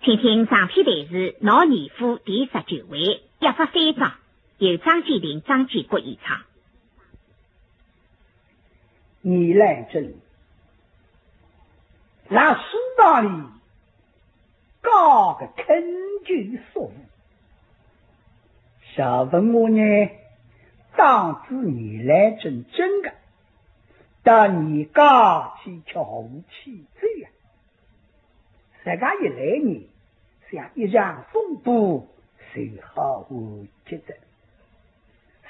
请听上篇台词《老年夫》第19回，103章，由张建林、张建国演唱。你来真，那书房里搞个恳求说服，少问我呢，当知你来真真的，但你家去瞧无气罪呀。这个一来呢，像一场风波，随后无节制，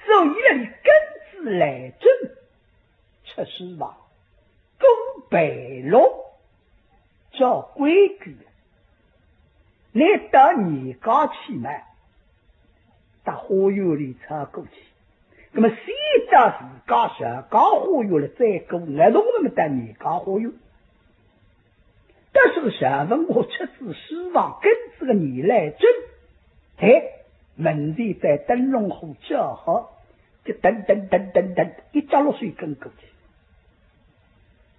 所以了你根子来真。出事吧，公白龙照规矩，你到你家去嘛，到花园里插过去。那么先到自家上家花园了，再过儿童那么到你家花园。但是个上文我出自希望根子个你来真，门前在灯笼火叫好，就噔一着落水跟过去。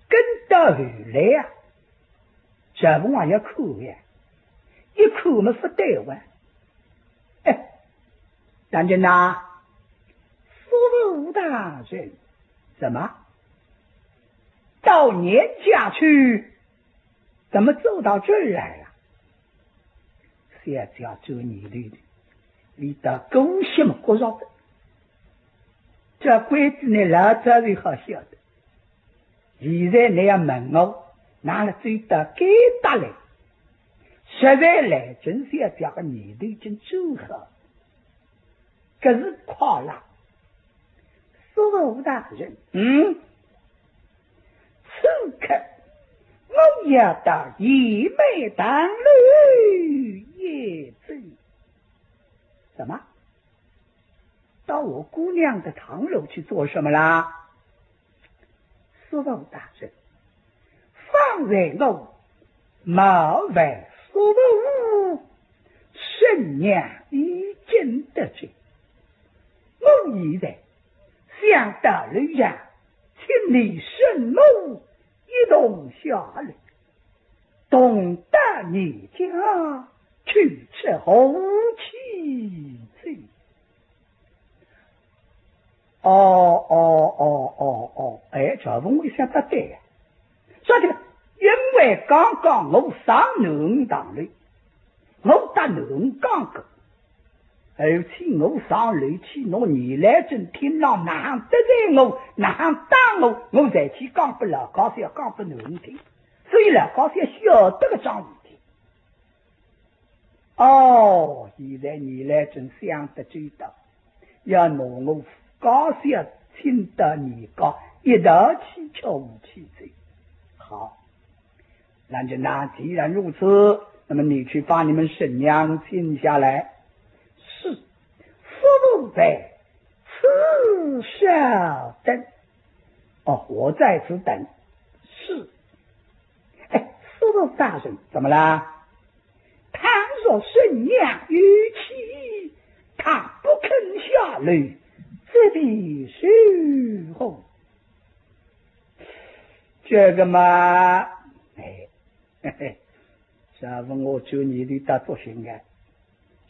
跟到后来呀，这不往下看呀，一看我们不对完，但是呢，苏武大人怎么到年家去，怎么走到这儿来了？现在做你的，你到公什么不晓得？这规矩呢，老早就好晓得。现在你要问我，拿了最大该打来，实在来真是要讲个年头已经走好，可是夸了。苏武大人，此刻我要到义美堂里也走。什么？到我姑娘的堂楼去做什么啦？苏武大人，方才我冒犯苏武，圣娘已经得罪，我现在想到楼下，请你圣母一同下来，同到你家去吃红旗罪。这问我想不对呀，说这个，因为刚刚我上南堂里，我到南岗个，而且我上楼去，我你来正听到哪行得罪我，哪行打我才去讲不了，高是要讲不难听，所以了，高是要晓得个桩事体。现在你来正想得知道，要拿我高是要请到你家一道去敲武器罪。好，那就既然如此，那么你去把你们婶娘请下来。是，父母在此稍等。我在此等。是。苏武大人怎么啦？倘若婶娘逾期，他不肯下来，这必须后。这个嘛，啥问我就你的大作性啊？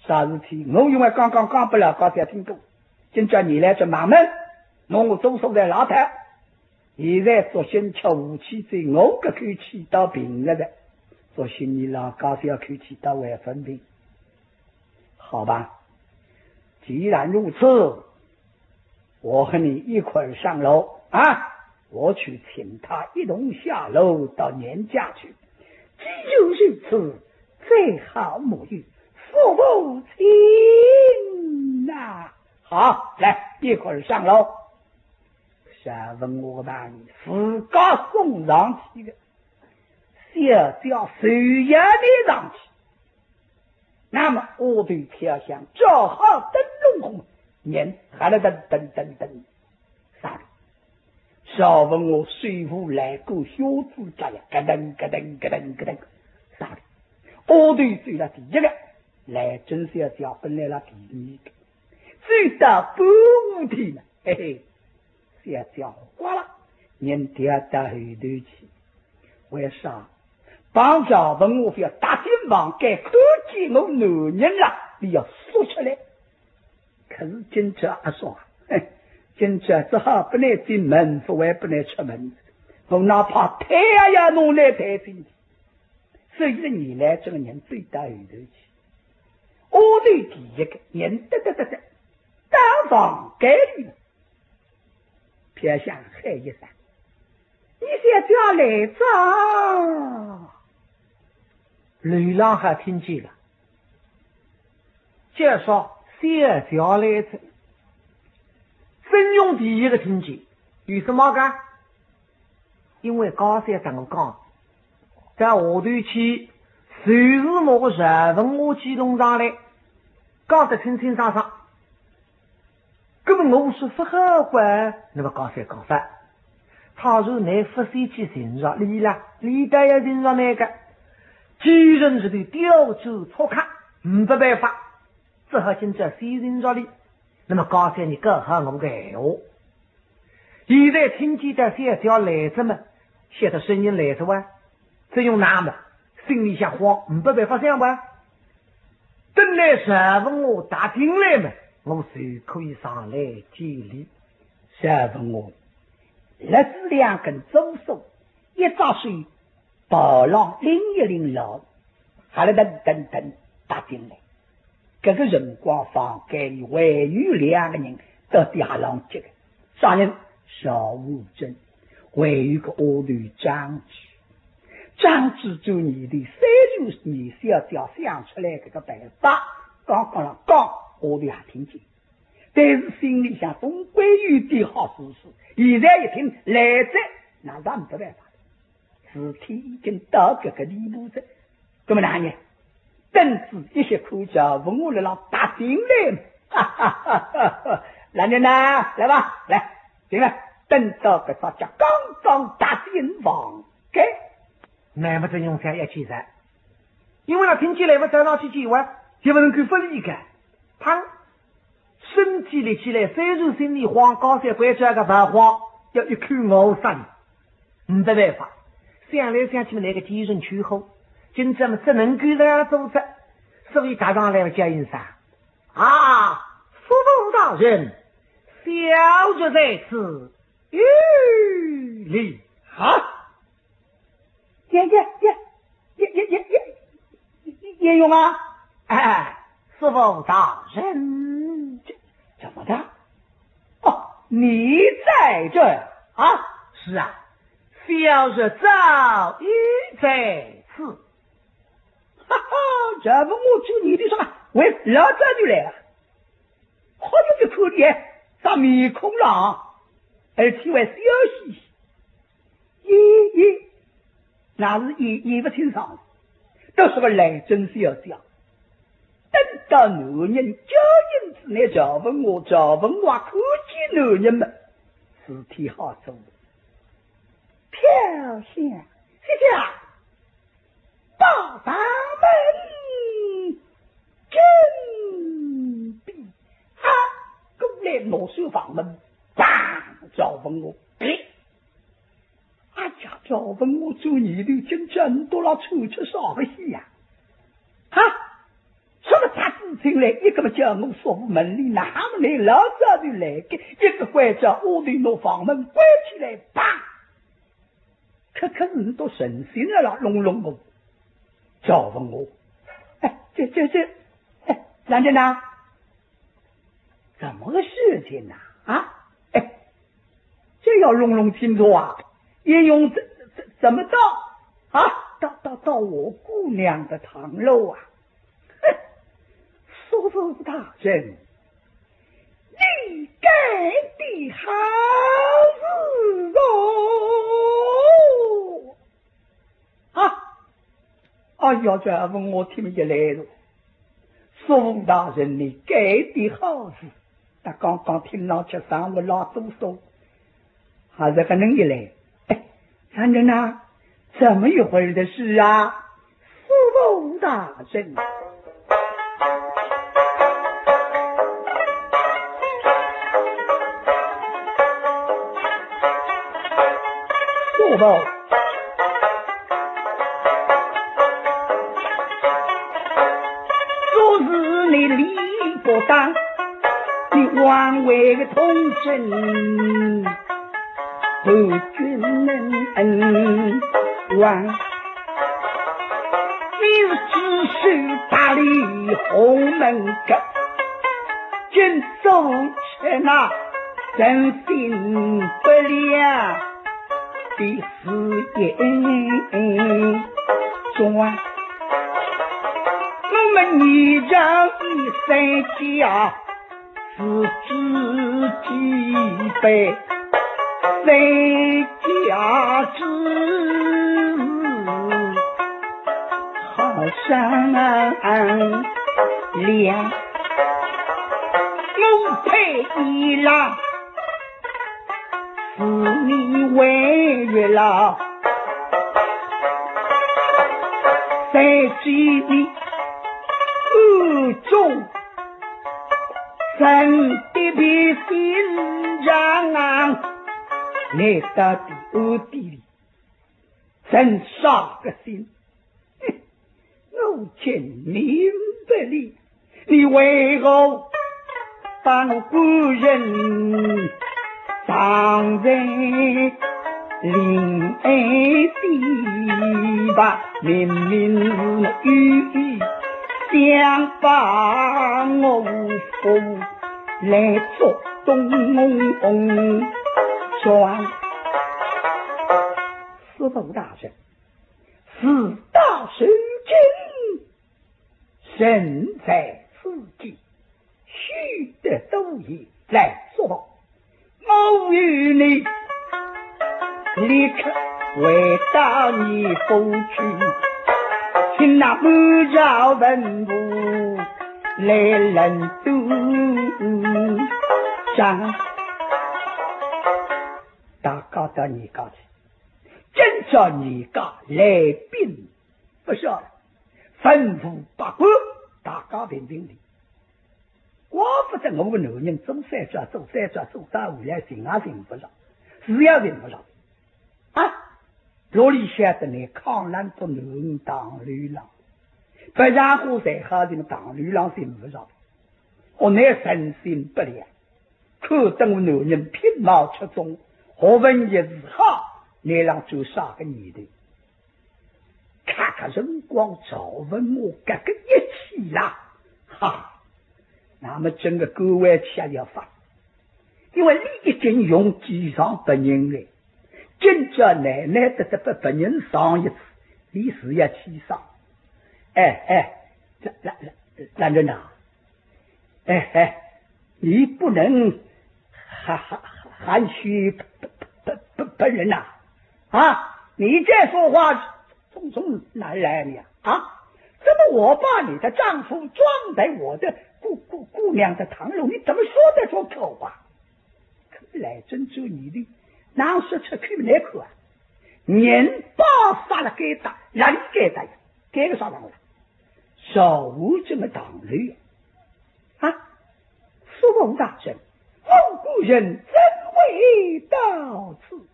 啥事体？我因为刚刚讲不了，刚才听过，今叫你来这忙门，我都守在老台。现在做新吃武器罪，我可以起到平了的。做新你老高是要可以起到为分平，好吧？既然如此，我和你一块儿上楼啊！我去请他一同下楼到年家去。既就如此，最好沐浴父母亲呐。好，来一块儿上楼。下问我把你自家送上去的，小叫谁也没上去。那么我对飘香照好灯笼红，年还了等，啥的？少问我水壶来过小子家呀，咯噔，啥的？我对最了第一个，来真是要叫本来了第二个，最到半五天了，要叫花了，人掉到后头去。为啥？帮着问我要打金房该看见我男人了，你要说出来。可是今朝阿说，今朝只好不能进门，所谓不能出门。我哪怕抬呀弄来抬进去，所以你来这个人最大有头气。我对第一个人得当房该里了，撇下喊一声：“你先叫来着。”吕郎还听见了，介绍先叫来着。孙勇第一个听见，有什么干？因为高山长讲，在下头去随时我日文我机动上来，讲得清清爽爽。那么我是不好管，那么高山讲法，他说你不是去寻着你了，你得要寻着那个，既然是对调走错看，没办法，只好今朝先寻着你。那么高山你搞好我的闲话，现在听见的先叫来着们，写的声音来着哇，这用那么心里想慌，没办法想吧。等来十分我打进来嘛，我就可以上来接力。十分我那是两根周手，一扎水把浪另一领老，还来等打进来。这个辰光房间里唯有两个人到底下浪接的，啥人？邵武珍，还有个阿头张志。张志做你的30年小调想出来这个办法，刚刚了讲，我都也听见，但是心里想总归有点好事实。现在一听来者，那咱没办法，事体已经到这个地步了，怎么难呢？等子一些口角问我来了打进来，哈哈哈哈哈！男人呐，来吧，来进来，等到个大家刚刚打进房间，那么这用下一起噻，因为他听起来我早上去见完，就不能够分离开，他身体立起来，虽然心里慌，高山关这个不慌，要一口咬杀你，没办法，想来想去那个敌人去后。今朝只能够这样组织，所以打上来了叫一声啊，父母大人，小主在此，与礼啊！也有吗？哎，师父大人，怎么的？哦，你在这啊？是啊，小主早已在此。哈哈，这不我就你的什么？喂，老早就来了，好久就看见啥面孔了，而且还笑嘻嘻，那是也不清爽，都是个来真是要讲。等到男人究竟之内找问我看见男人们，事体好做，漂亮，谢谢啊。报咱们真比啊！过来拿手房门，当赵问我，家赵问我做你的真真多了出去啥个戏呀？啊！什么他自进来，一个叫我锁门里，那么来老早就来个，一个关着屋里拿房门关起来，啪！可是都神心了，隆我。叫问我，男人呐，怎么个事情呐？啊，这要弄清楚啊！也用怎么到啊？到我姑娘的堂楼啊！叔父大人，你干的好事哦！啊！哎呀，这问我听起来了，宋大人你干的好事，他刚刚听到吃上午老多说，还是个能一来，三人呐，怎么一会儿的事啊？宋大人，宋理不当，你枉为个忠贞，不君恩枉。你只是大理红门根，今走却那真心不良的誓言中，我们你让一生家是知己悲，谁家之好善良，我配一郎是你为月老，谁知你恶中神的比心肠，你到底恶地里真杀个心，我见明白了，你为何把我故人当在另爱地吧？明明与想把我父来做东庄，司徒大人，四大神经身在此地，须得都也来说报。我与你立刻回到你府去，请那不饶文武来人都上，大家到你家去，真叫你家来宾不少了，吩咐八国大家评评理。我不知我们男人做三抓做啥回来行啊行不上，是也行不上啊！罗里晓得呢，抗难不能当女郎，不然我才好的当女郎行不上。我乃身心不良，可等我男人品貌出众，何问一时好，你让做啥个女的？看看人光早问我这个一起啦，哈！那么整个各位吃要发，因为你已经用几上百人了，真叫奶奶的把百人上一次，你是要起上。兰人呐，你不能含蓄本人呐啊！你这说话从哪来的呀？啊？怎么我把你的丈夫装在我的姑娘的堂楼，你怎么说得出口啊？看来真就你的哪说出去来口啊？年把杀了给打，让你给打，给个啥当了？手无这么党侣啊！苏王大人，蒙古人怎会到此？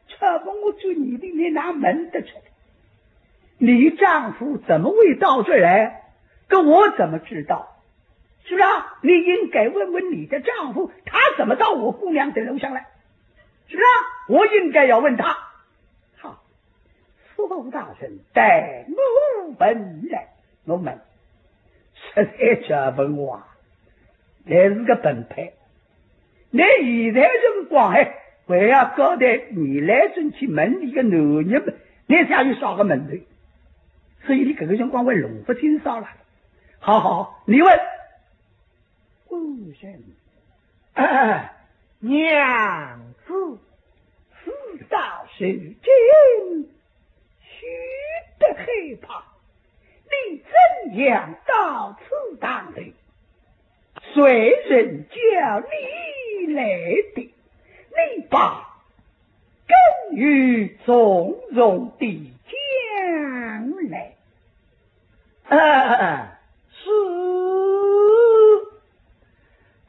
这问我做你的，你哪门得出来？你丈夫怎么会到这来？跟我怎么知道？是不是啊？你应该问问你的丈夫，他怎么到我姑娘的楼上来？是不是啊？我应该要问他。好，苏王大人带我问来，我们实在这问我啊，你是个笨派。你现在人光为要搞得你来准去门里个男人们，你想有啥个门头？所以你这个辰光会龙不清少了。好，你问夫人，娘子，事到如今，须得害怕。你怎样到此当的？谁人叫你来的？你把根于从容的将来。是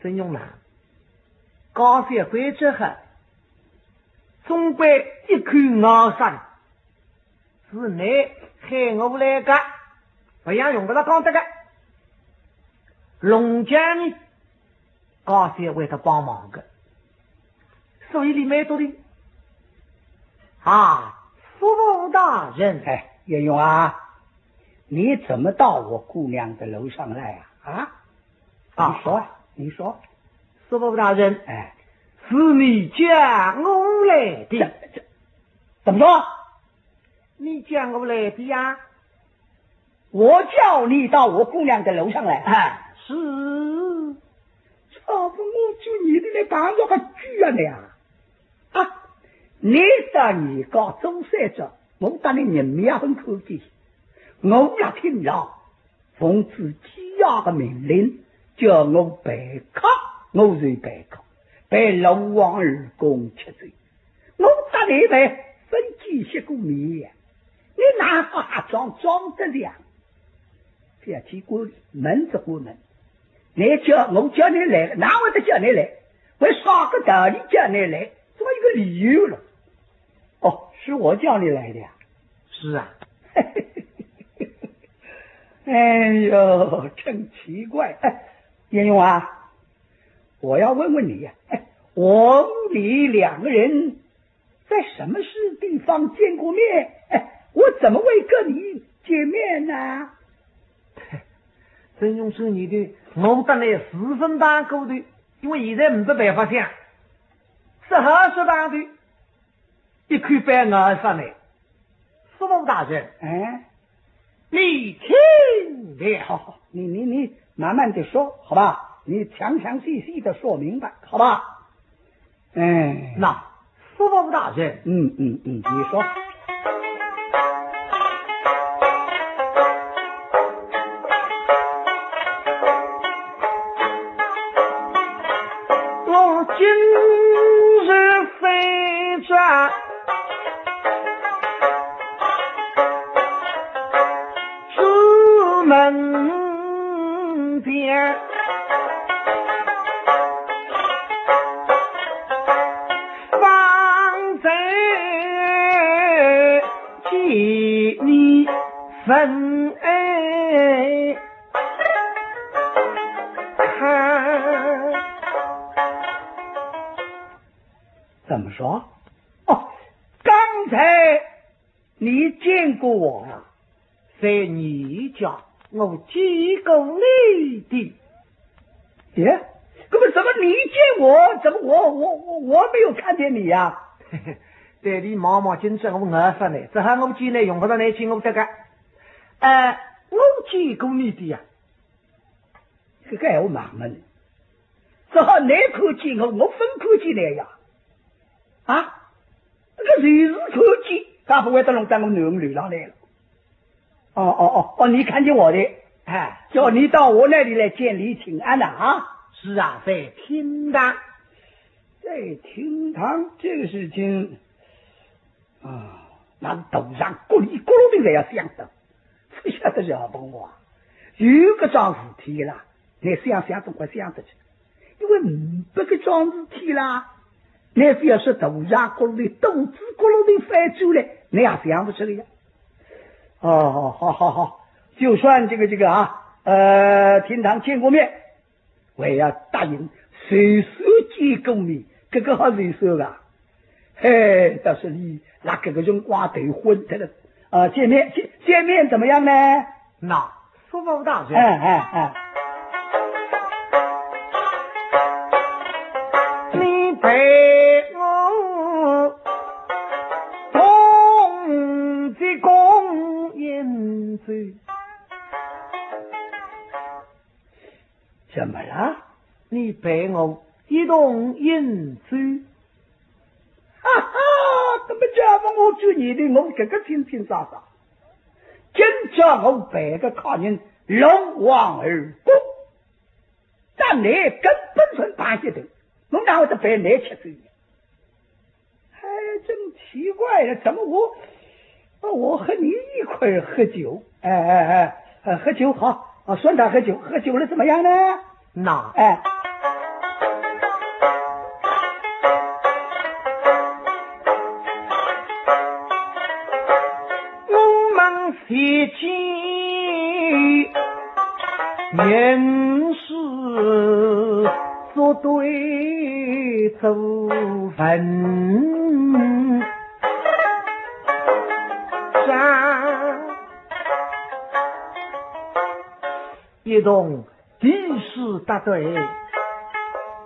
真用了，高些回之后，总归一口咬上，是你害我来个，不要用不着讲这个。龙家呢，高些为他帮忙的，所以你没多的啊，叔父大人，哎，叶勇啊，你怎么到我姑娘的楼上来你说，你说，叔父大人，哎，是你叫我来的，怎么说？你叫我来的呀？我叫你到我姑娘的楼上来。哎，是。操！我就你的来讲这个句啊你你到你搞周三者，我当你人民也很可见，我也听了奉旨羁押的命令，叫我背靠，我是背靠，被龙王二公吃罪，我打你被分几些个面，你哪化妆得了？这机关门子过门，我叫你来，哪会得叫你来？为啥个道理叫你来？这么一个理由了。哦，是我叫你来的呀？是啊。哎呦，真奇怪！叶勇啊，我要问问你呀，我你两个人在什么地方见过面？我怎么会跟你见面呢？真用是你的，我得来十分大够的，因为现在没得办法想，12大的，一块白鹅上来，叔父大人，你听了，好，你慢慢的说，好吧？你详细的说明白，好吧？那叔父大人，你说。今日飞转出门边，方才见你分看。怎么说？刚才你见过我呀？在你家我见过你的。耶，那么怎么你见我？怎么我没有看见你呀？对你毛毛今朝我饿死呢，这下我见来用不着来请我这个。我见过你的呀。这个闲话忙了呢。只好你看见我分看见来呀。这个随时看见，他不会得弄到我南流上来了。你看见我的，叫你到我那里来见礼请安了是啊，在厅堂，在厅堂这个事情那头上咕哩咕噜的来要想的，不晓得是何帮我有个桩事体啦，你想总快想得去，因为没个桩事体啦。你非要说头上咕噜的肚子咕噜的翻出来，你也想不出来呀。好，就算这个厅堂见过面，我也要答应随手见过面，这个好随手啊。倒是你那这个辰光头昏的了见面怎么样呢？那叔父大人，你陪我同济公饮酒，怎么了？你陪我一同饮酒。怎么讲嘛？我就你的，我这个清爽爽，今朝我摆个靠人龙王二公，但你根本纯八些头，我哪会得摆你吃醉？真奇怪了，怎么我和你一块喝酒？喝酒好，算他喝酒了怎么样呢？那提起年事做对祖坟上，一同地势搭对，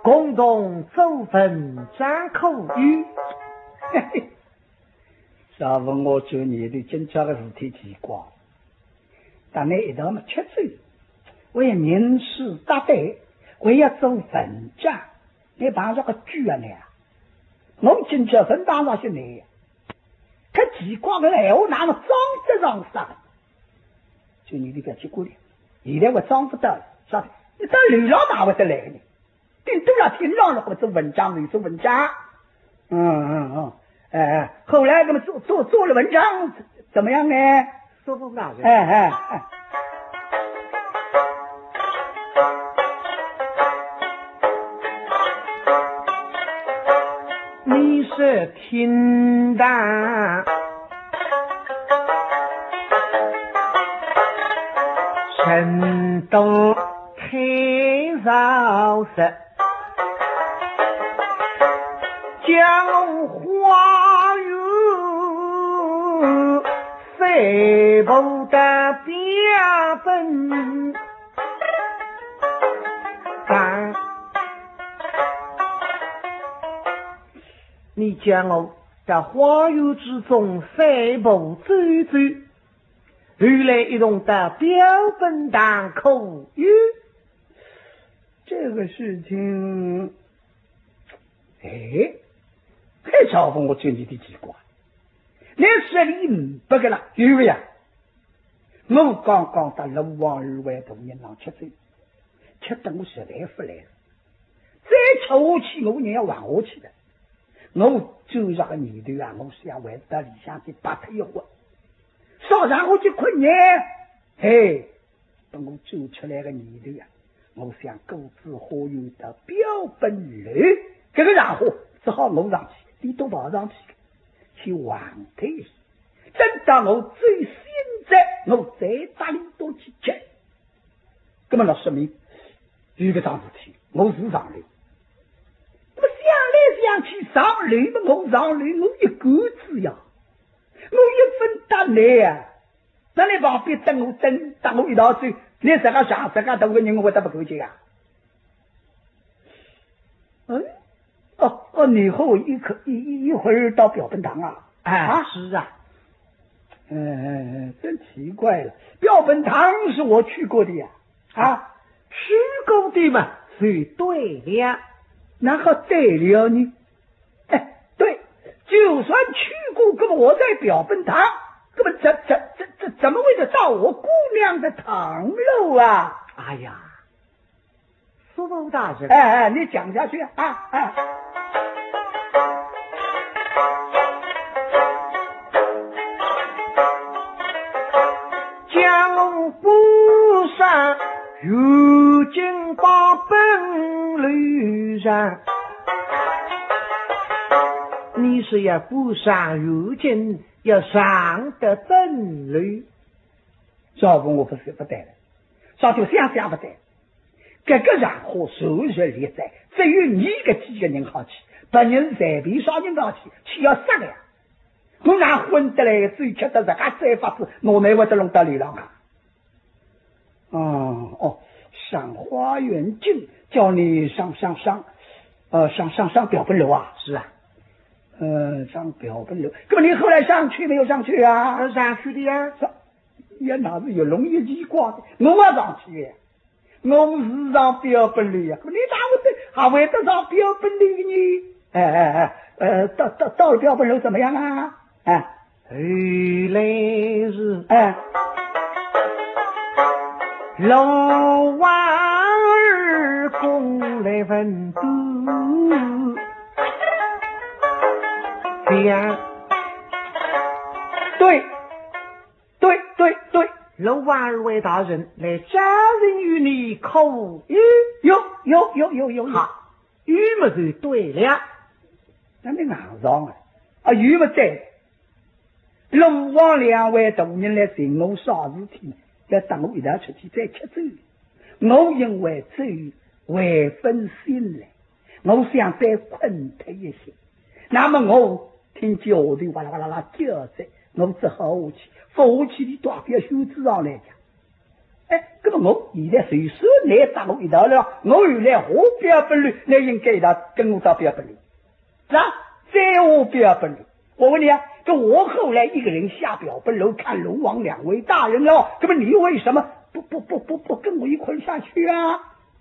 共同祖坟张口语。啥问我做你的警察的事体奇怪，但你一道么吃罪，我要人事搭对，我要做坟长，你碰上个猪啊你啊！我警察分当上是你，可奇怪的闲话哪么装得上啥？就你的不要去顾虑，现在我装不到，啥的？你到流浪哪会得来呢？顶多了听浪了，或者文章，你做文章，后来我们做了文章怎么样呢？说不大人，你是听的，神东太饶舌，江花园塞部的标本干，你将我在花园之中塞部走走，后来一同的标本堂口语，这个事情，太嘲讽我最近的奇怪。你说你不给了，有呀？我刚刚到龙王二外头人郎吃醉，吃得我实在不来了。再吃下去，我人要还下去的。我走上个年头啊，我想回到里向去拔腿一活，烧上我去困呢。嘿，等我走出来个年头啊，我想购置花园的标本楼，这个然后只好我上去，你都跑上去。去还退，等到我最现在，我再打理多去吃。那么老说明有个桩事体，我是上楼。那么想来想去上楼嘛，我上楼我一个字呀，我一分打来啊，那你旁边等我一道走，你这个上这个头个人我会得不够劲啊？你和我一会儿到标本堂啊？是啊，真奇怪了，标本堂是我去过的呀，去过的嘛，就对了，然后对了呢？对，就算去过，那么我在标本堂，那么怎么会得到我姑娘的堂楼啊？哎呀，苏某大人，你讲下去啊。不上如今把本路上，你是要不上如今要上的本路，照顾我不是不对了，早就想不对，这个然后数日列在，只有你个几个人好去，别人随便啥人好去，去要杀的呀！我哪混得来，最吃的这个再法子，我没会得弄到流浪啊！上花园径，叫你上标本楼啊？是啊，上标本楼。那么你后来上去没有上去啊？上去的呀，也哪是有容易奇怪的？我也上去，我是上标本楼呀。你还会得上标本楼呢？到了标本楼怎么样啊？后来是龙王儿公来问渡，讲对，龙王儿为大人来家人与你口语，有，好，语么就对了，那你硬上语么对。龙王两位大人来寻我啥事体，要等我一道出去再吃粥。我因为粥回分心来，我想再困他一些。那么我听见后头哇啦哇啦啦叫着，我只好下去，不下去的代表袖子上来讲。那么我现在随手来打我一道了，我原来我表本领，那应该他跟我打表本领，是吧？再我表本领，我问你啊，这我后来一个人下表本楼看龙王两位大人了，那么你为什么不跟我一块下去啊？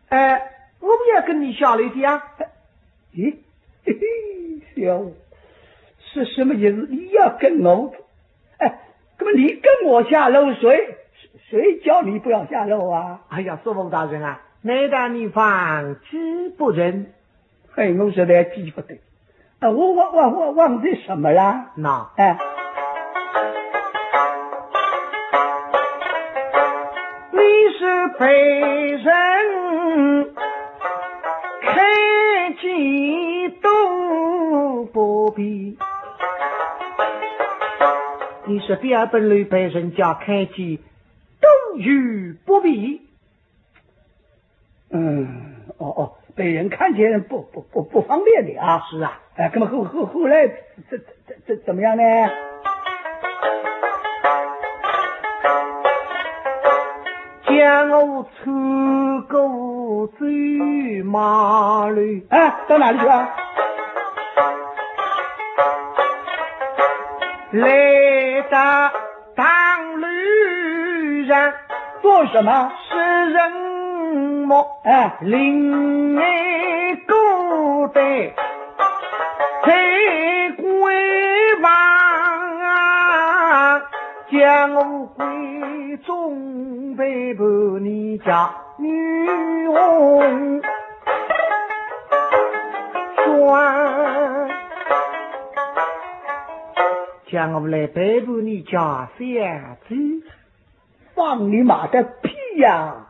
我们也跟你下楼的啊。咦，嘿嘿，小五是什么意思？你要跟我？那么你跟我下楼谁叫你不要下楼啊？哎呀，说王大人啊，难道你放弃不仁？我实在记不得。我忘记什么了？那你是被人开机都不必，你是表本里被人家开机都与不必。被人看见不方便的啊。是啊。那么后来怎么样呢？将我出过走马路。到哪里去啊？来到当路上做什么？是人么？另外孤单在归房，将我归中背叛你家女翁转，将我来背叛你家小子。放你妈的屁呀！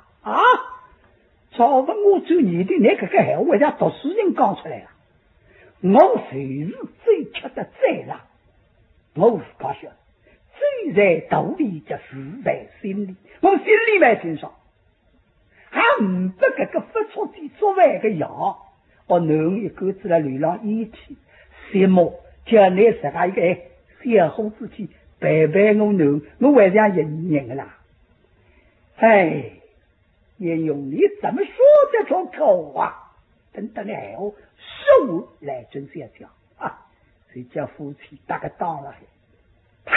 早问我做你的那个闲话，像读书人讲出来了。我随时最吃的再辣，我自家晓得，罪在肚里就事在心里。我心里面清爽，还唔不这个发出的作为个药，侬一个子来流浪一天，什么叫你自家一个小伙子去陪陪我侬，我还想人的啦。叶勇，你怎么说这种口啊？等等的闲话，恕来真想讲谁叫夫妻打个当了？他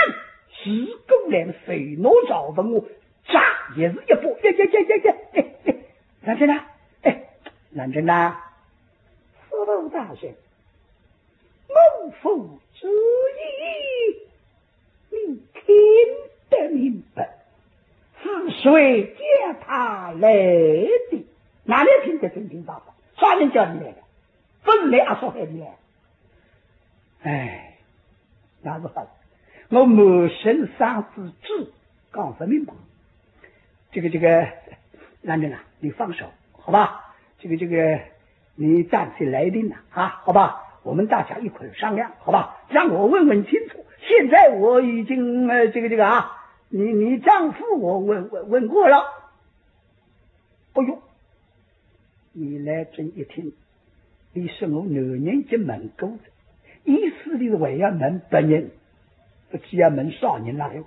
是公然谁能找问我，炸也是一步，南真呐，南真呐，司徒大人，谋夫之意，你听得明白？是谁叫他来的？哪里听得真听到的？啥人叫你来的？本来说害你来。那是好，我满身伤之志，讲不明白。这个，南真啊，你放手，好吧？这个，你暂时来定了好吧？我们大家一块商量，好吧？让我问问清楚。现在我已经你丈夫我问过了。你来真一听，你是我男人家门狗子，意思的是为要门别人，不只要门少年了哟。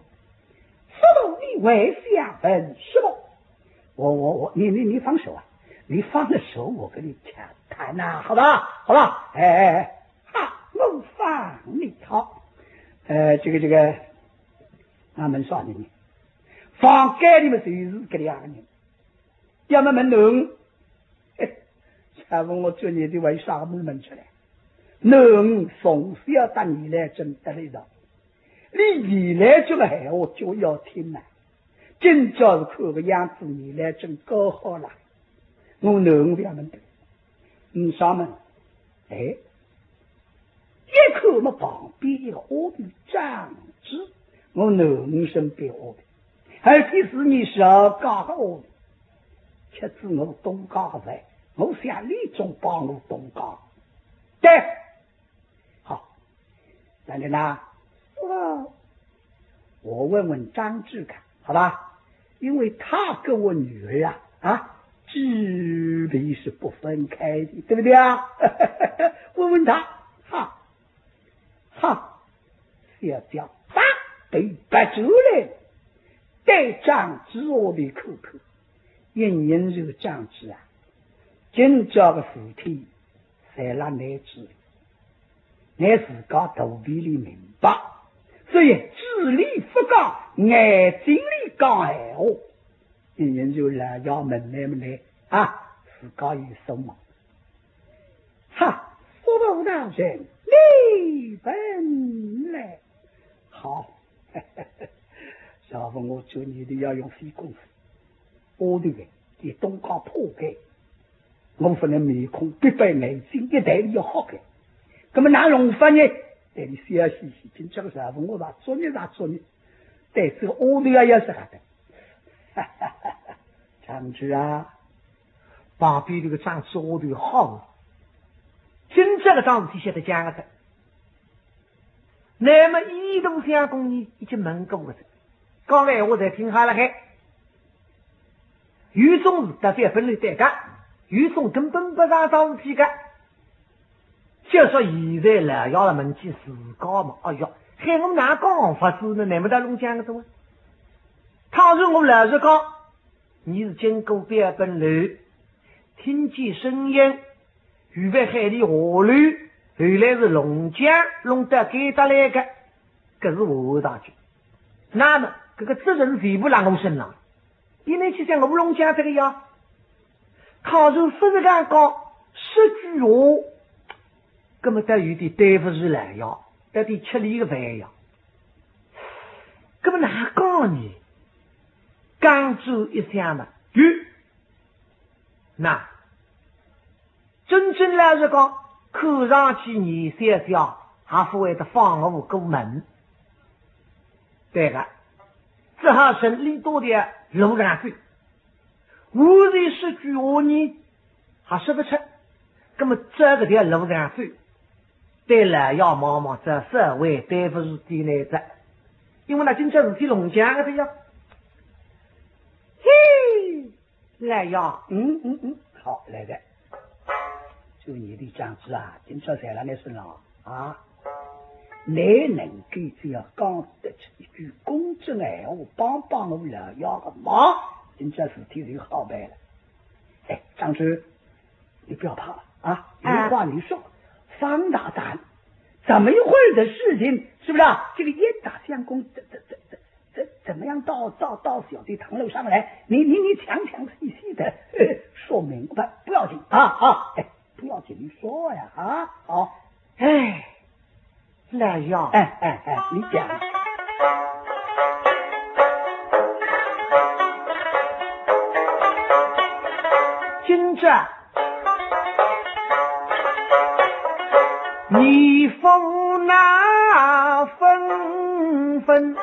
说你为想问什么？你放手啊！你放了手，我跟你谈呐，好吧？好吧？我放你好。这个。俺们说你房间里面就是这两个人，要么门能，才问我做你的为啥没门出来？能从小到你来真得了一道，你来这个闲话就要听了，真叫是看个样子你来真搞好了，我能不要门的，上门，一看我们旁边一个阿鼻长子。我能生别我的，而且是你少搞个我的，却知我东搞个在，我想立中帮我东搞，对，好，南真呐，我问问张志凯，好吧？因为他跟我女儿距离是不分开的，对不对啊？问问他，哈，小叫八对八周来，带长子我的口口，人人有长子啊，今朝个事体在那内子，乃自家肚皮里明白，所以嘴里不讲，眼睛里讲闲话，人人就来要问来啊，自家有什么？哈，说不大人，你本来好，小凤，我叫你的要用费功夫，我的给东家破开，我不能面孔闭闭眼睛，一代要好开。那么哪弄法呢？带你笑嘻嘻，今朝个小凤，我咋做你，带这个我的也是啥的？长子啊，旁边这个长子我都好，真正的张事体写得讲的，那么一度相公你已经问过了，刚才我才听下了开，于松是特别分类代干，于松根本不让张事体干，就说现在了要了问起自家嘛，哎呀，喊我哪讲法子呢？难不得弄讲个东西？倘若我老实讲，你是经过别本楼，听见声音，预备海里河流，原来是龙江弄得给得来个，这是我大句。那么这个责任全部让我身上，你能去想我龙江这个呀？倘若不是讲10句话，那么得有的对付是来呀，得的吃里个饭呀，那么哪讲呢？刚做一想嘛，那真正来是讲，看上去你小小还不会得放我过门，对个，只好省里多点路上去，我这10句话呢还说不出，那么这个点路上去，对了要忙忙这社会对付是的来着，因为那今朝事体龙江的呀。来呀，好来的，就你的长子啊，今朝在那身上啊，你能够只要讲得出一句公正闲话，帮我老要个忙，今朝事体就好办了。哎，长子，你不要怕了啊，有话你说，方大胆，怎么一会儿的事情，是不是啊？这个燕大相公，怎么样到小弟堂楼上来？你详细细的说明白，不要紧啊！哎，不要紧，你说呀啊！好，哎，来呀，你讲。今朝你风那纷纷。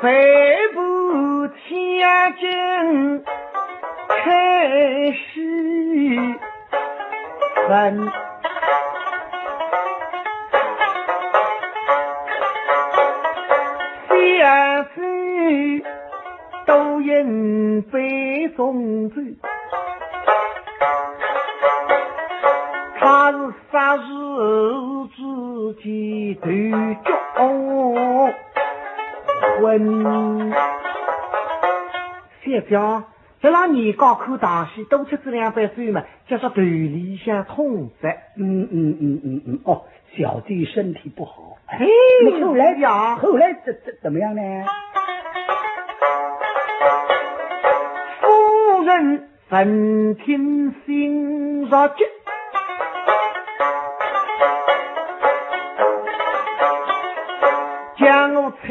北部千金开始分，相思都因北宋子，他是啥时自己对脚问小表，这让你高口大戏，多吃这200岁嘛，叫做对理想通则。哦，小弟身体不好，后来呀，后来怎么样呢？夫人闻听心若急，将我财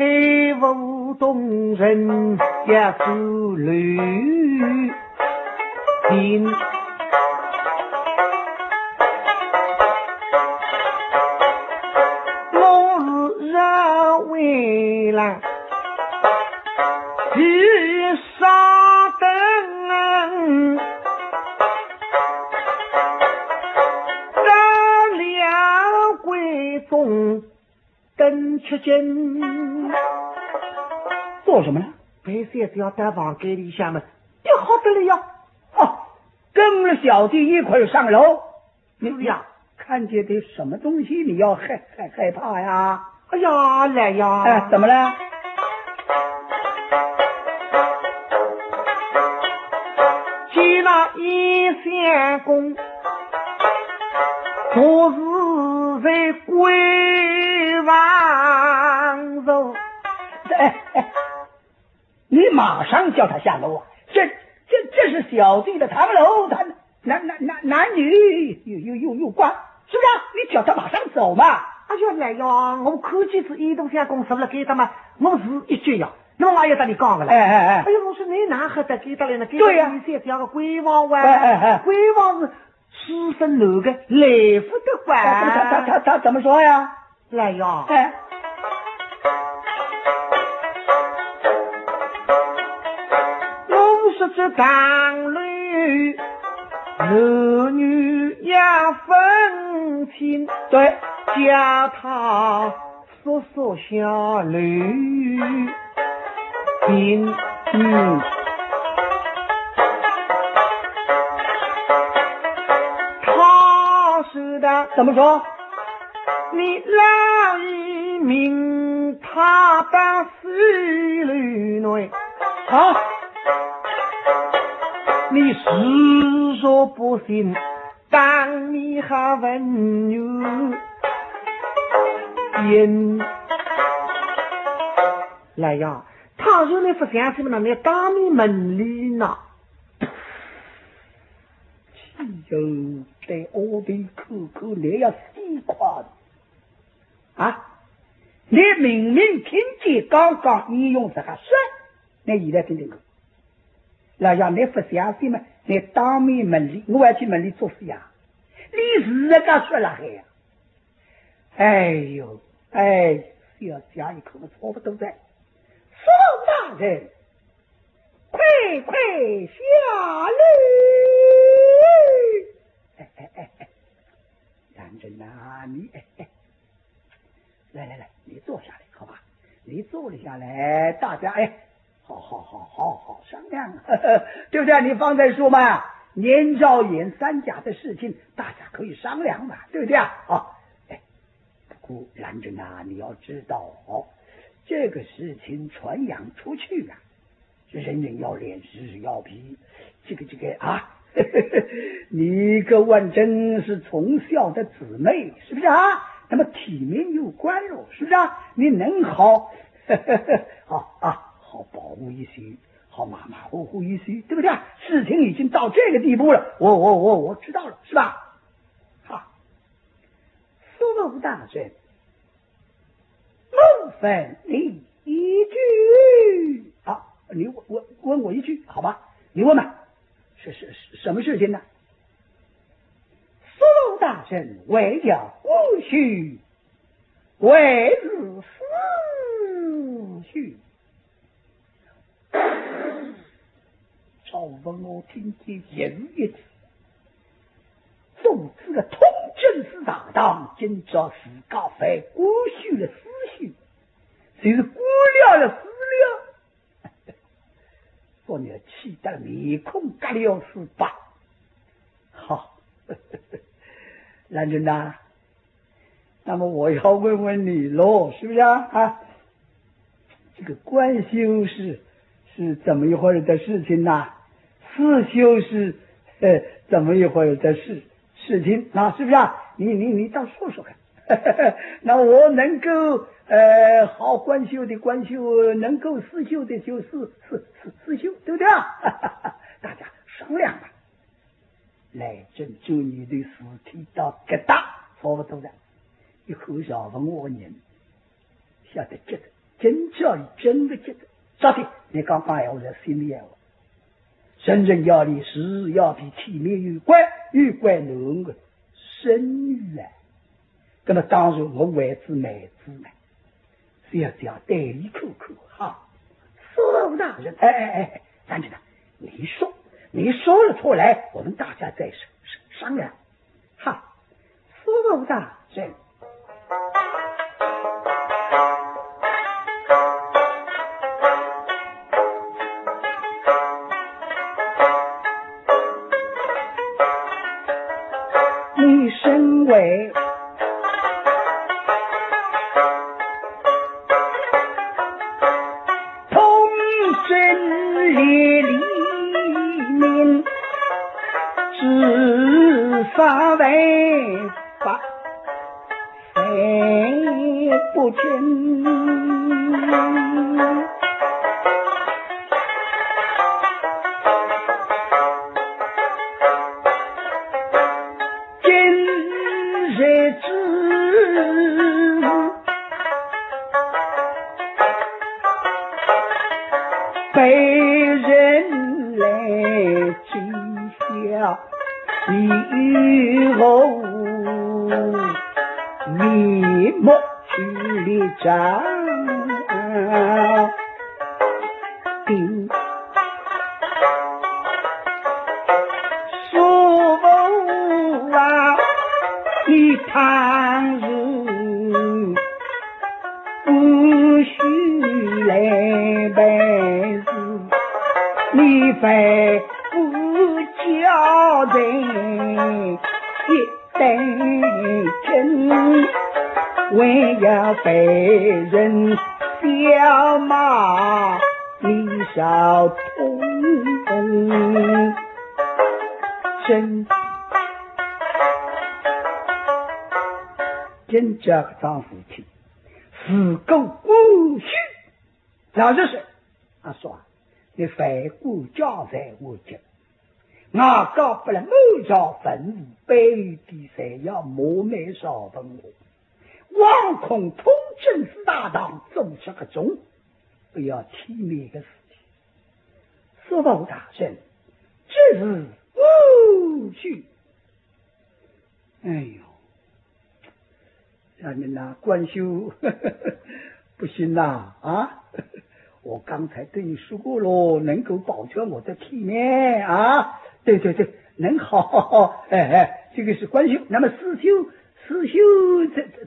务动人也做旅定，我是人为了日上等，张良贵宗等吃惊，做什么呢？白三子要到房间里下嘛，就好得了呀。哦，跟了小弟一块上楼。是呀，看见的什么东西你要害怕呀？哎呀，来呀！哎，怎么了？见那一仙公，昨日在归房中。你马上叫他下楼啊！这是小弟的堂楼，他男女有关，是不是啊？你叫他马上走嘛！哎呀，来呀！我看见是一东仙公是不是给他嘛？我是一句呀，那么我也跟你讲个了。哎呀，我说你哪还得给他来呢？对呀，第三条个龟王湾，龟王是书生楼的来福的官。他怎么说呀？来呀！我说这当里男女要分清，对，叫他说说下来，他说的怎么说？你老一命，他当死女内啊！你实说不信，当你还问女因来呀！他说你不相信嘛？你大米门里呢？岂有在我的口你要死垮啊！你明明听见刚刚你用这个说，你现在听听看。那让你不相信嘛？你当面门里，我要去门里做事呀！你是那个说了还呀？哎呦，小家一口错不都在。宋大人，快下来！兰真呐，你来，你坐下来，好吧？你坐了下来，大家好商量，对不对？你方才说嘛，年昭演三甲的事情，大家可以商量嘛，对不对啊？不过兰真呐，你要知道这个事情传扬出去啊，人人要脸，日要皮，这个你跟万珍是从小的姊妹，是不是啊？那么体面有关喽，是不是啊？你能好保护一些，好马虎虎一些，对不对？事情已经到这个地步了，我知道了，是吧？好，苏武大人，我问你一句，好，你问我一句，好吧？你问吧，是什么事情呢？苏大人为了无须，为日思绪。赵文我听见言一次，总之个通政司大当，今朝自家犯过去的思绪，就是过了了思了，说你气得面孔隔了是吧？好，兰真呐，那么我要问问你喽，是不是啊？这个官修是怎么一会儿的事情呐？刺绣是怎么一会儿的事情啊？是不是啊？你倒说说看。那我能够好官修的官修，能够刺绣的就刺绣，对不对啊？大家商量吧。来郑州你的尸体到疙瘩，差不多的。以后小问我人，晓得觉得真叫你真的觉得。赵天，你刚刚我在心里话，人人要理，事要比体面有关人的声誉啊。那么当然我为之美之嘛，只要代理口好。苏大人，咱知道，你说了出来，我们大家再商量。好，苏大人。里面至少为法谁不听，今日之被人来讥笑，以后面目去里长定，说啊，你倘日不许来办事，你非不叫人一等真，为要被人笑骂，你少痛真这个桩事情是够过去，老实是啊，说你非顾家在我家，我搞不了某朝坟墓，被地谁要磨灭少分我，望空通政司大党做这个种，不要体面的事情。司法大人，这是无趣。哎呦，让你那官修不行呐啊！我刚才对你说过喽，能够保全我的体面啊！对对对，能好，这个是官修。那么私修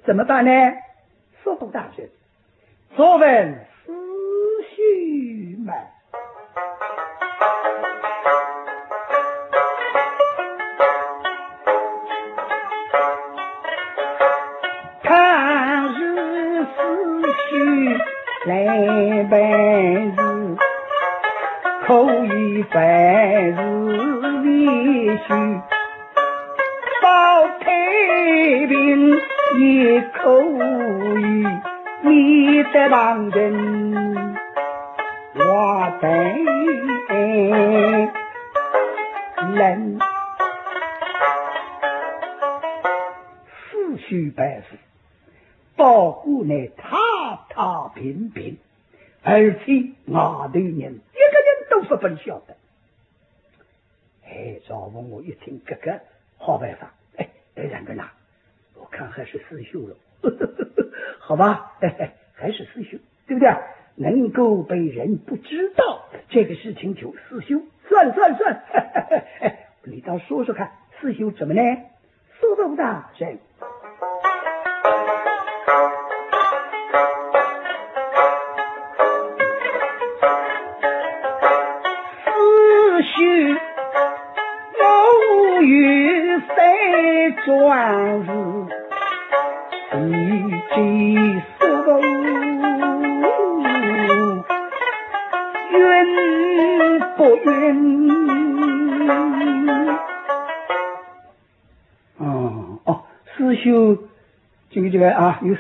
怎么办呢？司法大人，所问私修嘛。看日私修来办事，口语凡事必须保太平，也口语免得旁人话等人。私修办事保护呢踏平平，而且外头人一个人都是不晓得。赵文我一听这个好办法，两个人我看还是私修了好吧，还是私修，对不对？能够被人不知道这个事情就私修，算你倒说说看，私修怎么呢？说不大人，壮士一计所冤不冤？私修这个啊，有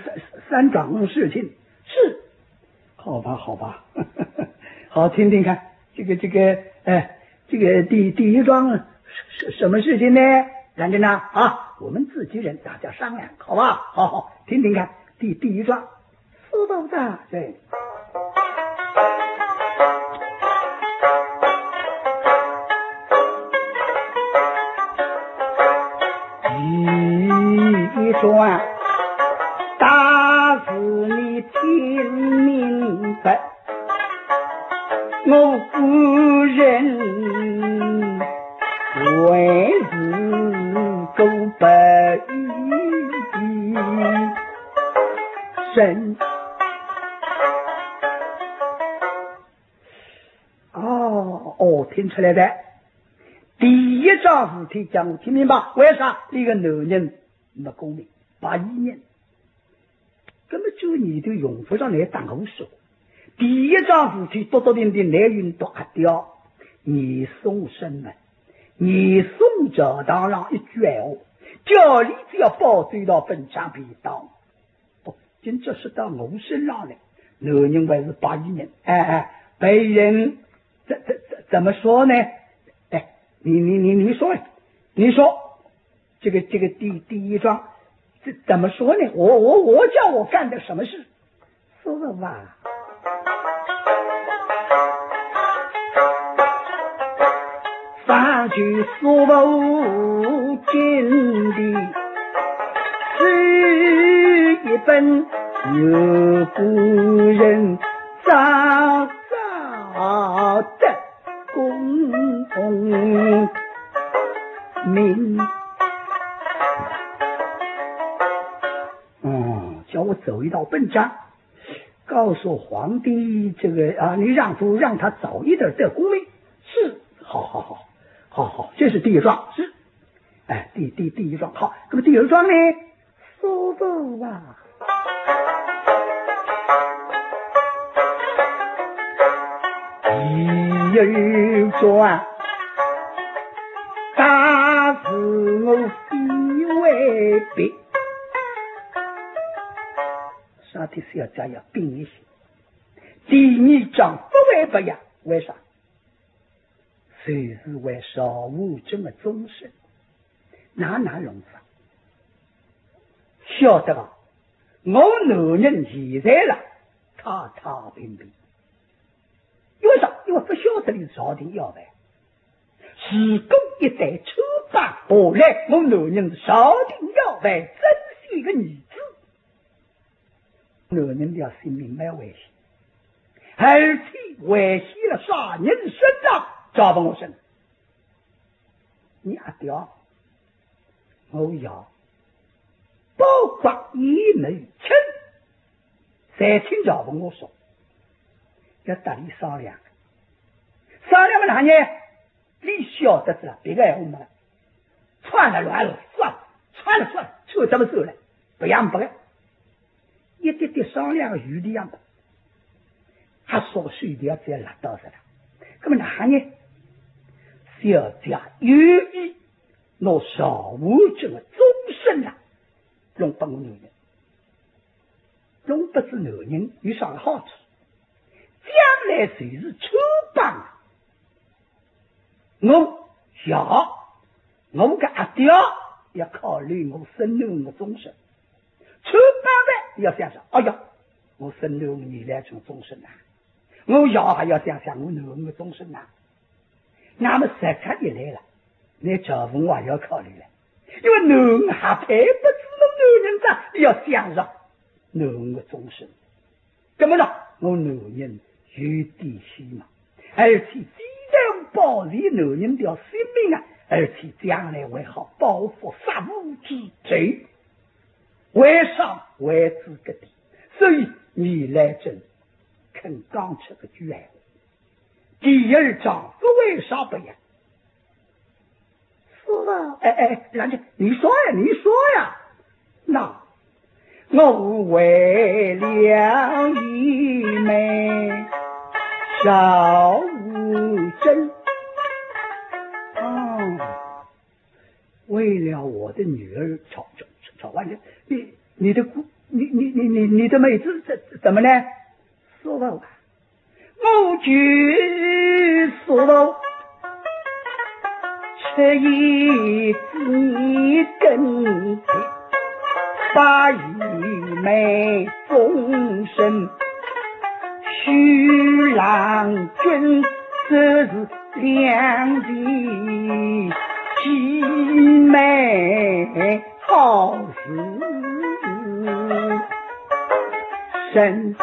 三桩事情，是好吧好，听听看，这个第一桩是什么事情呢？然着呢我们自己人大家商量，好吧？好，听听看，第一桩，司法大人，一桩大事你听明白，我夫人为日够不义神听出来的。第一桩事体讲我听明白，为啥？一个男人没功名，81年，根本就你的用不上来当后手，第一桩事体多多点点来云多阿掉，你送生们，你送教堂上一句闲话，教里只要保证到本场便当。不，今这是到我身上来，男人还是81年，被人怎么说呢？你说，这个第一桩，这怎么说呢？我叫我干的什么事？说了吧。上去所无经的是一本有古人早早的功名。叫我走一道笨章，告诉皇帝这个你让他早一点得功名。是，好，这是第一桩，是，第一桩好。那么第二桩呢？说吧。第二桩，大事我非为别，啥的是要加要并一些。第二章不为不呀？为啥？谁是为少无这么终身，哪容法？晓得吧？我男人现在了，踏平平。因为啥？因为不晓得你朝廷要办，时公一代出版后来，我男人朝廷要办，真是一个女子，男人的性命没危险，而且危险了啥人身上？找不我身，你阿屌，我要包括一枚亲，再听找不我说，要大力商量个哪呢？你晓得是别个闲话嘛？穿了乱了，算了，就这么走了，不样不个，一点点商量个余地样的，还说是一定要再拉倒是了，那么哪呢？小家愿意拿少无这个终身啊，弄不我男人，弄不是男人有啥个好处？将来谁是出版？我个阿爹要考虑我生男的终身，出版的要想想，哎呀，我生男你来成终身啊，我还要想想我男的终身啊。那么时刻一来了，你赵凤还要考虑了，因为男还配不是我男人的，你要想着男的终身，怎么了？我男人有底气嘛，而且既然保护男人的性命啊，而且将来会好报复杀戮之罪，为上为资格的，所以你来真肯讲出个句话。第二章不为啥不呀？是吧？梁姐，你说呀。那我为了一枚少无真，为了我的女儿吵完了，你的妹子怎么呢？说吧。我举手吃一几根皮，把一枚终身徐郎君，这是两地极美好事身。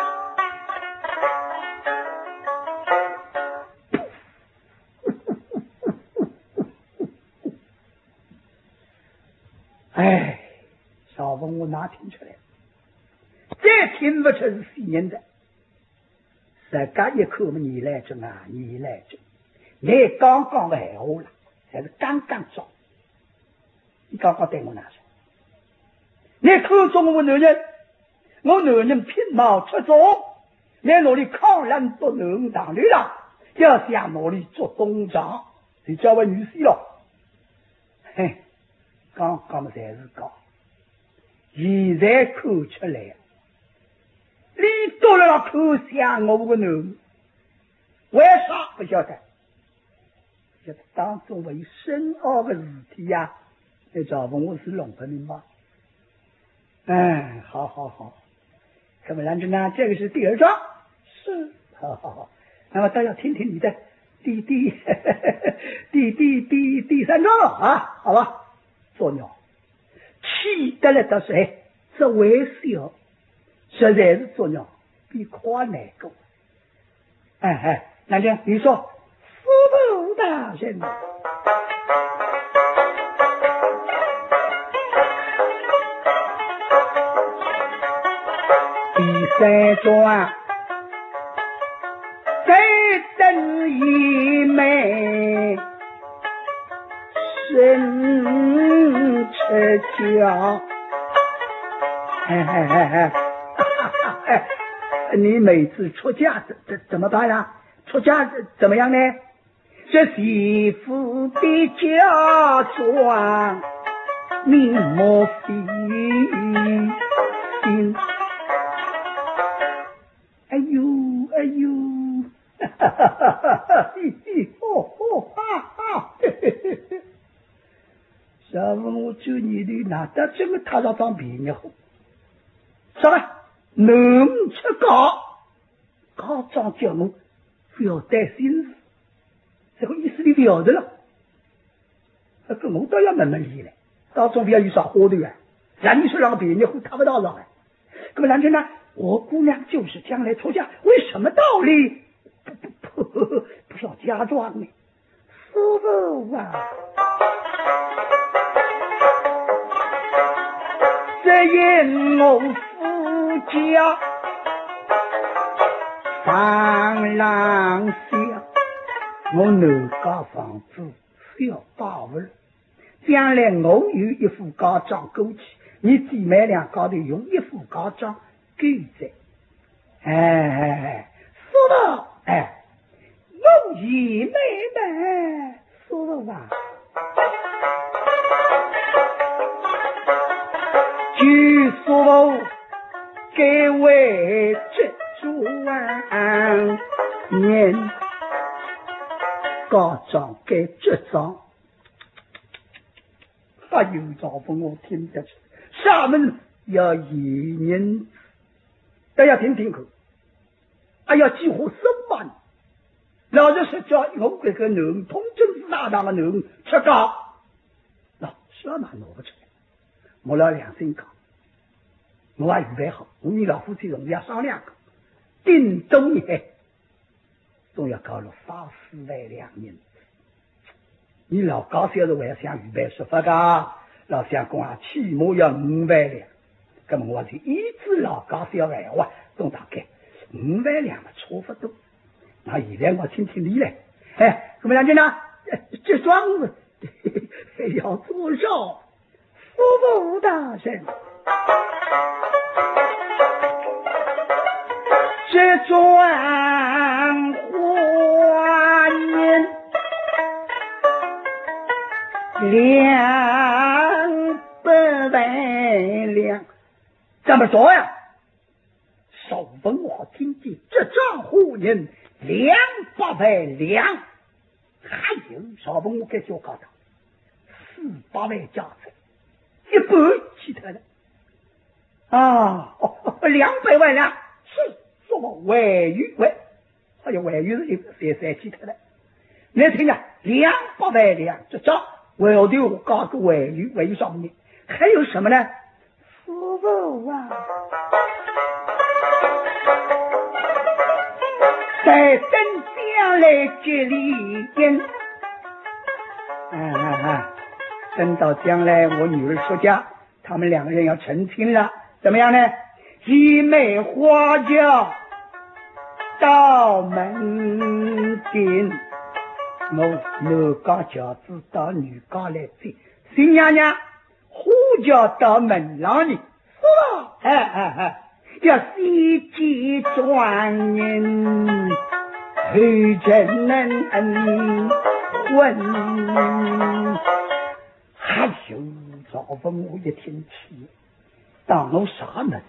少问我哪听出来？再听不出是谁人的。自家一口嘛，你来着，你刚刚的闲话了，还是刚刚说。你刚刚对我哪说？你口中我男人，拼毛出众，来哪里抗人不能当女郎，要向哪里做东厂，你叫我女婿了。嘿，刚刚才是讲，现在看出来，你到了看向我个人，为啥不晓得？这当中还有深奥的事体呀，你找问我是弄不明白。好好好，那么兰芝呢？这个是第二桩，是，好好好。那么倒要听听你的第三桩了啊，好吧？做鸟，气得了到谁？这微笑，实在是做鸟比夸难过。兰芝，你说。师傅大人，第三桩再等一枚神出教。你每次出嫁怎么办啊？出嫁怎么样呢？这媳妇的嫁妆你莫费心。哎呦哎呦，哈哈哈哈哈！啥问我就你的哪得这个他上当便宜好？啥么？能出高张叫我不要带心思。这个意思你不晓得了，那个我倒要慢慢理了，当中不要有啥花头啊，让你说让别人会看不到上来。那么兰春呢？我姑娘就是将来出嫁，为什么道理不要嫁妆呢？师傅啊，这因我夫家上郎下。我南家房子是要保护了，将来我有一副家章勾起，你姊妹俩高头用一副家章勾在。说到我姨妹们说吧，据说给为这主年家长给这张，还有招风我听得出，上面要一人，大家听听看，要几乎10万，老子是叫我这个人通政大当的人出高，那什么拿不出来？我老两声讲，我也预备好，我你老夫妻容易商量个，定东也。总要搞了3-4万两银子，你老高小的还想预备说法噶？老相公啊，起码要5万两。那么我就一直老高小的话，总大概5万两嘛，差不多。那现在我听听你嘞，怎么样子呢？这桩子要多少？师傅大人，这桩花银200万两，怎么说呀？少文我听见这账户人200万两，还有少文我给就告他400万价值，100其他的200万两是什么外语外，还有外语是3其他的。你听着，200万两这账，我要对我搞个外语外语上面，还有什么呢？师傅啊，在等将来结礼间，等到将来我女儿出嫁，他们2个人要成亲了，怎么样呢？一枚花轿到门前，我男家轿子到女家来接，新娘娘花轿到门廊里，是吧？要世纪庄人后人能问。还有赵凤我一听起，当我啥么子？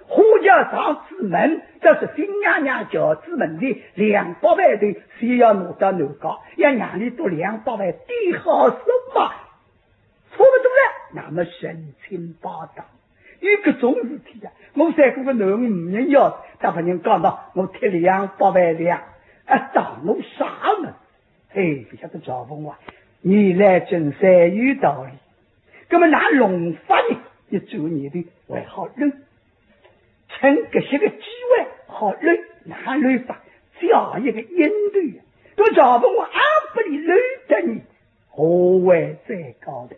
胡家上之门，这是丁娘娘教之门的200万的，谁要拿到南高，要让你多200万，抵好什么？错不多了，那么神情八道，有个种事体啊！我三个男人5人要，大把人讲到我贴200万两，当我啥么？哎，不晓得赵凤啊，你来真是有道理。那么拿龙法呢，也做你的为好人。趁这些个机会，好累拿累法，加一个应对。这赵凤我安不里累得你，何为最高的？